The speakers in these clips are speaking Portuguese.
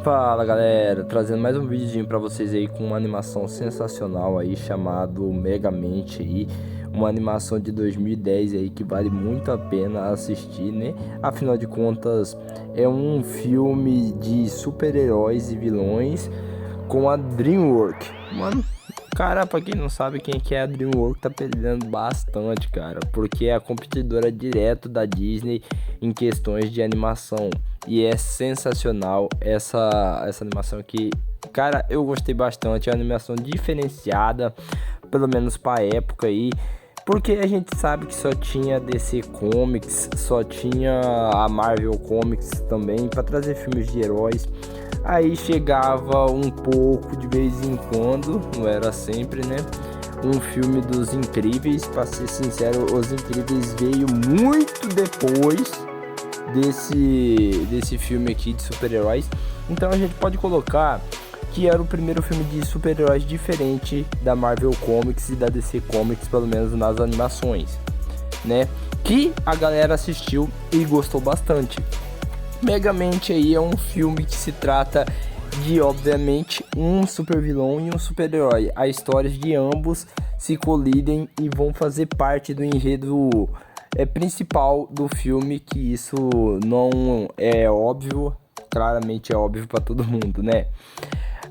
Fala galera, trazendo mais um videozinho pra vocês aí com uma animação sensacional aí chamado Megamente aí, uma animação de 2010 aí que vale muito a pena assistir, né? Afinal de contas é um filme de super-heróis e vilões com a DreamWorks. Mano, cara, pra quem não sabe quem é a DreamWorks, tá perdendo bastante, cara, porque é a competidora direto da Disney em questões de animação. E é sensacional essa animação aqui. Cara, eu gostei bastante. É uma animação diferenciada, pelo menos pra época aí. Porque a gente sabe que só tinha DC Comics, só tinha a Marvel Comics também para trazer filmes de heróis. Aí chegava um pouco de vez em quando, não era sempre, né? Um filme dos Incríveis. Pra ser sincero, Os Incríveis veio muito depois desse filme aqui de super-heróis. Então a gente pode colocar que era o primeiro filme de super-heróis diferente da Marvel Comics e da DC Comics, pelo menos nas animações, né? Que a galera assistiu e gostou bastante. Megamente aí é um filme que se trata de, obviamente, um super vilão e um super-herói. As histórias de ambos se colidem e vão fazer parte do enredo principal do filme, que isso não é óbvio, claramente é óbvio para todo mundo, né?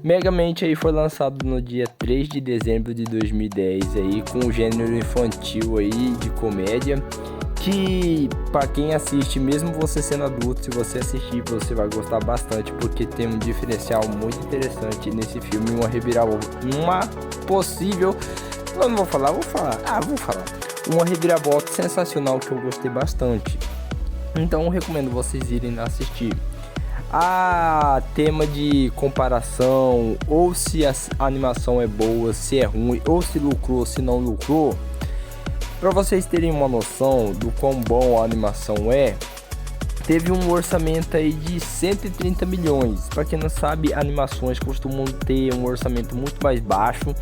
Megamente aí foi lançado no dia 3 de dezembro de 2010 aí, com o gênero infantil aí de comédia, que para quem assiste, mesmo você sendo adulto, se você assistir você vai gostar bastante, porque tem um diferencial muito interessante nesse filme, uma possível, eu não vou falar, vou falar uma reviravolta sensacional que eu gostei bastante. Então eu recomendo vocês irem assistir. A tema de comparação, ou se a animação é boa, se é ruim, ou se lucrou, se não lucrou, para vocês terem uma noção do quão bom a animação é, teve um orçamento aí de 130 milhões. Para quem não sabe, animações costumam ter um orçamento muito mais baixo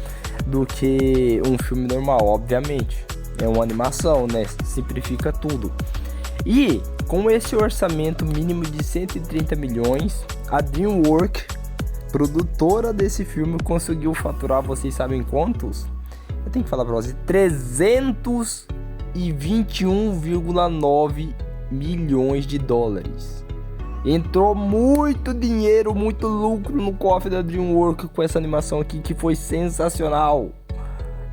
do que um filme normal, obviamente. É uma animação, né? Simplifica tudo. E com esse orçamento mínimo de 130 milhões, a DreamWorks, produtora desse filme, conseguiu faturar, vocês sabem quantos? Eu tenho que falar para vocês, 321,9 milhões de dólares. Entrou muito dinheiro, muito lucro no cofre da DreamWorks com essa animação aqui, que foi sensacional.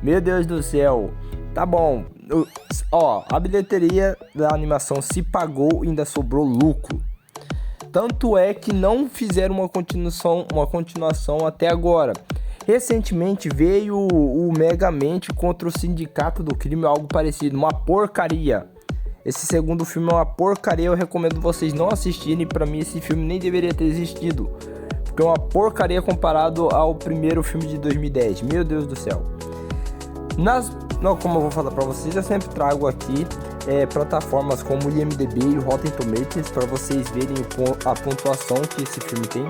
Meu Deus do céu. Tá bom, a bilheteria da animação se pagou e ainda sobrou lucro. Tanto é que não fizeram uma continuação até agora. Recentemente veio o Megamente contra o Sindicato do Crime, algo parecido, uma porcaria. Esse segundo filme é uma porcaria, eu recomendo vocês não assistirem. Pra mim esse filme nem deveria ter existido, porque é uma porcaria comparado ao primeiro filme de 2010, meu Deus do céu. Como eu vou falar pra vocês, eu sempre trago aqui plataformas como o IMDb e o Rotten Tomatoes para vocês verem a pontuação que esse filme tem.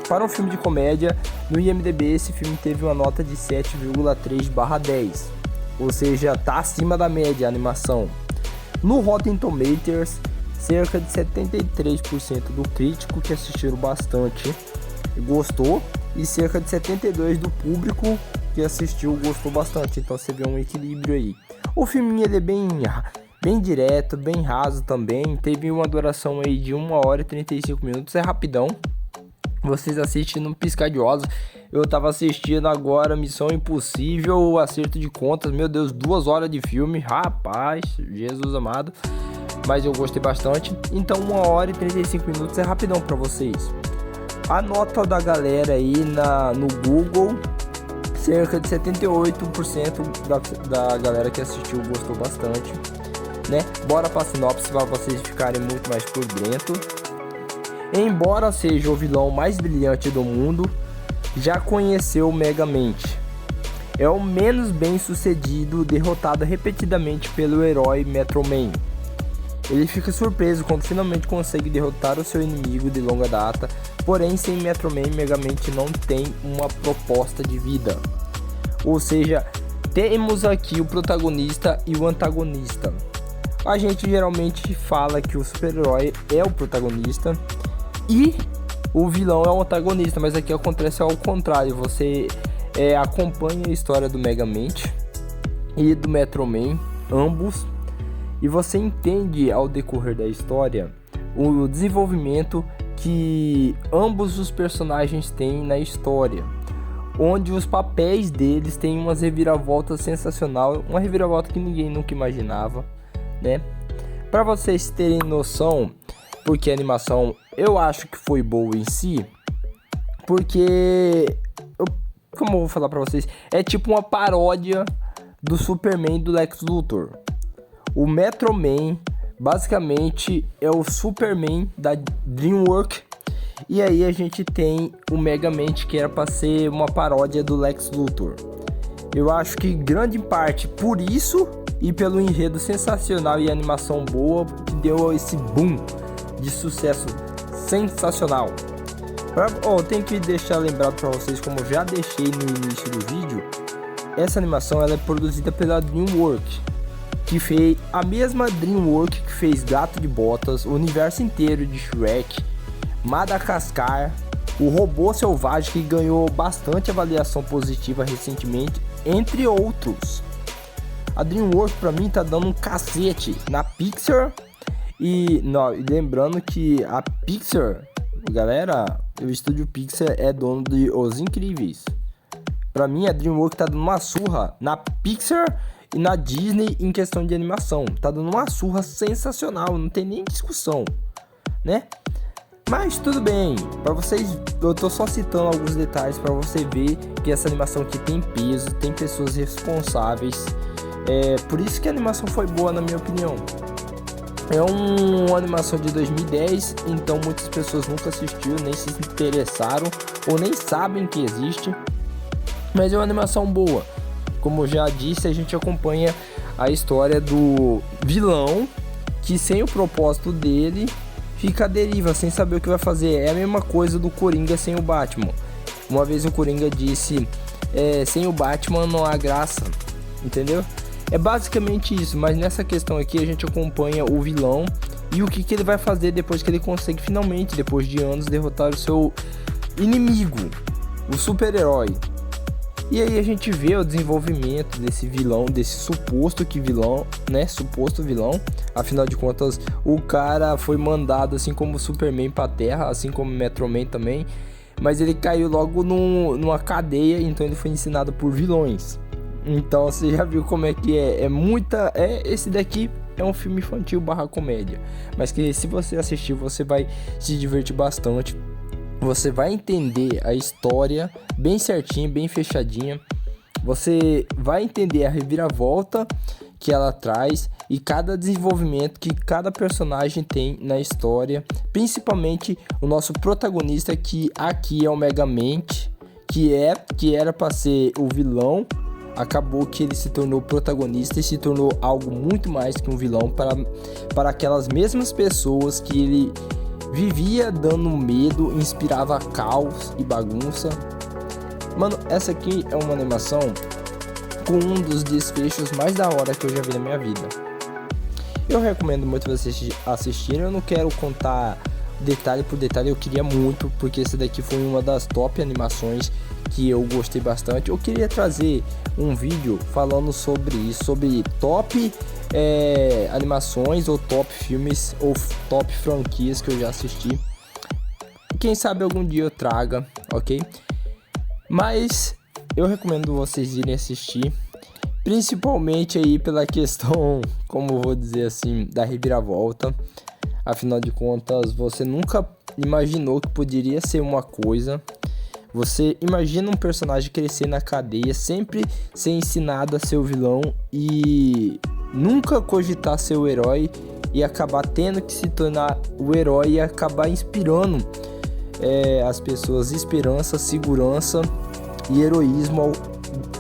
Para um filme de comédia, no IMDb esse filme teve uma nota de 7,3/10, ou seja, tá acima da média a animação. No Rotten Tomatoes, cerca de 73% do crítico que assistiram bastante gostou, e cerca de 72% do público que assistiu gostou bastante. Então você vê um equilíbrio aí. O filme ele é bem direto, bem raso também. Teve uma duração aí de 1 hora e 35 minutos, é rapidão. Vocês assistem num piscar de olhos. Eu tava assistindo agora Missão Impossível, Acerto de Contas, meu Deus, 2 horas de filme, rapaz, Jesus amado. Mas eu gostei bastante. Então 1 hora e 35 minutos é rapidão pra vocês. A nota da galera aí no Google, cerca de 78% da galera que assistiu gostou bastante, né? Bora pra sinopse para vocês ficarem muito mais por dentro. Embora seja o vilão mais brilhante do mundo, já conheceu Megamente. É o menos bem sucedido, derrotado repetidamente pelo herói Metro Man. Ele fica surpreso quando finalmente consegue derrotar o seu inimigo de longa data, porém sem Metro Man, Megamente não tem uma proposta de vida. Ou seja, temos aqui o protagonista e o antagonista. A gente geralmente fala que o super-herói é o protagonista e o vilão é o antagonista, mas aqui acontece ao contrário. Você acompanha a história do Megamente e do Metro Man, ambos, e você entende ao decorrer da história o desenvolvimento que ambos os personagens têm na história, onde os papéis deles têm umas reviravoltas sensacional, uma reviravolta que ninguém nunca imaginava, né? Para vocês terem noção, porque a animação eu acho que foi boa em si, porque como eu vou falar para vocês, é tipo uma paródia do Superman do Lex Luthor. O Metro Man basicamente é o Superman da DreamWorks. E aí a gente tem o Megamente, que era para ser uma paródia do Lex Luthor. Eu acho que grande parte por isso e pelo enredo sensacional e animação boa que deu esse boom de sucesso sensacional. Tenho que deixar lembrado para vocês, como eu já deixei no início do vídeo, essa animação ela é produzida pela DreamWorks, que fez a mesma DreamWorks que fez Gato de Botas, o universo inteiro de Shrek, Madagascar, o Robô Selvagem, que ganhou bastante avaliação positiva recentemente, entre outros. A DreamWorks pra mim tá dando um cacete na Pixar. E lembrando que a Pixar, galera, o estúdio Pixar é dono de Os Incríveis. Pra mim a DreamWorks tá dando uma surra na Pixar e na Disney em questão de animação. Tá dando uma surra sensacional, não tem nem discussão, né? Mas tudo bem, para vocês, eu tô só citando alguns detalhes para você ver que essa animação aqui tem peso, tem pessoas responsáveis. Por isso que a animação foi boa, na minha opinião. É uma animação de 2010, então muitas pessoas nunca assistiram, nem se interessaram ou nem sabem que existe. Mas é uma animação boa. Como eu já disse, a gente acompanha a história do vilão, que sem o propósito dele fica à deriva, sem saber o que vai fazer. É a mesma coisa do Coringa sem o Batman. Uma vez o Coringa disse, sem o Batman não há graça, entendeu? É basicamente isso, mas nessa questão aqui a gente acompanha o vilão e o que ele vai fazer depois que ele consegue finalmente, depois de anos, derrotar o seu inimigo, o super-herói. E aí a gente vê o desenvolvimento desse vilão, desse suposto vilão, né? Suposto vilão. Afinal de contas, o cara foi mandado assim como o Superman pra Terra, assim como o Metro Man também. Mas ele caiu logo numa cadeia, então ele foi ensinado por vilões. Então você já viu como é que esse daqui é um filme infantil / comédia. Mas que se você assistir, você vai se divertir bastante. Você vai entender a história bem certinha, bem fechadinha. Você vai entender a reviravolta que ela traz e cada desenvolvimento que cada personagem tem na história. Principalmente o nosso protagonista, que aqui é o Megamente, que era para ser o vilão. Acabou que ele se tornou protagonista e se tornou algo muito mais que um vilão para aquelas mesmas pessoas que ele vivia dando medo, inspirava caos e bagunça. Mano, essa aqui é uma animação com um dos desfechos mais da hora que eu já vi na minha vida. Eu recomendo muito vocês assistirem. Eu não quero contar detalhe por detalhe, eu queria muito, porque essa daqui foi uma das top animações que eu gostei bastante. Eu queria trazer um vídeo falando sobre isso, sobre top animações ou top filmes ou top franquias que eu já assisti. Quem sabe algum dia eu traga, ok? Mas eu recomendo vocês irem assistir, principalmente aí pela questão, como eu vou dizer assim, da reviravolta. Afinal de contas, você nunca imaginou que poderia ser uma coisa. Você imagina um personagem crescer na cadeia, sempre ser ensinado a ser o vilão e nunca cogitar ser o herói, e acabar tendo que se tornar o herói e acabar inspirando as pessoas esperança, segurança e heroísmo,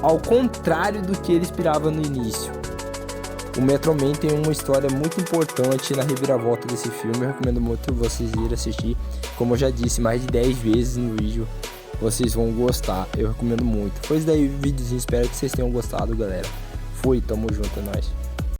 ao contrário do que ele inspirava no início. O Metro Man tem uma história muito importante na reviravolta desse filme. Eu recomendo muito vocês irem assistir. Como eu já disse mais de 10 vezes no vídeo, vocês vão gostar, eu recomendo muito. Pois daí, videozinho, espero que vocês tenham gostado, galera. Fui, tamo junto, é nóis.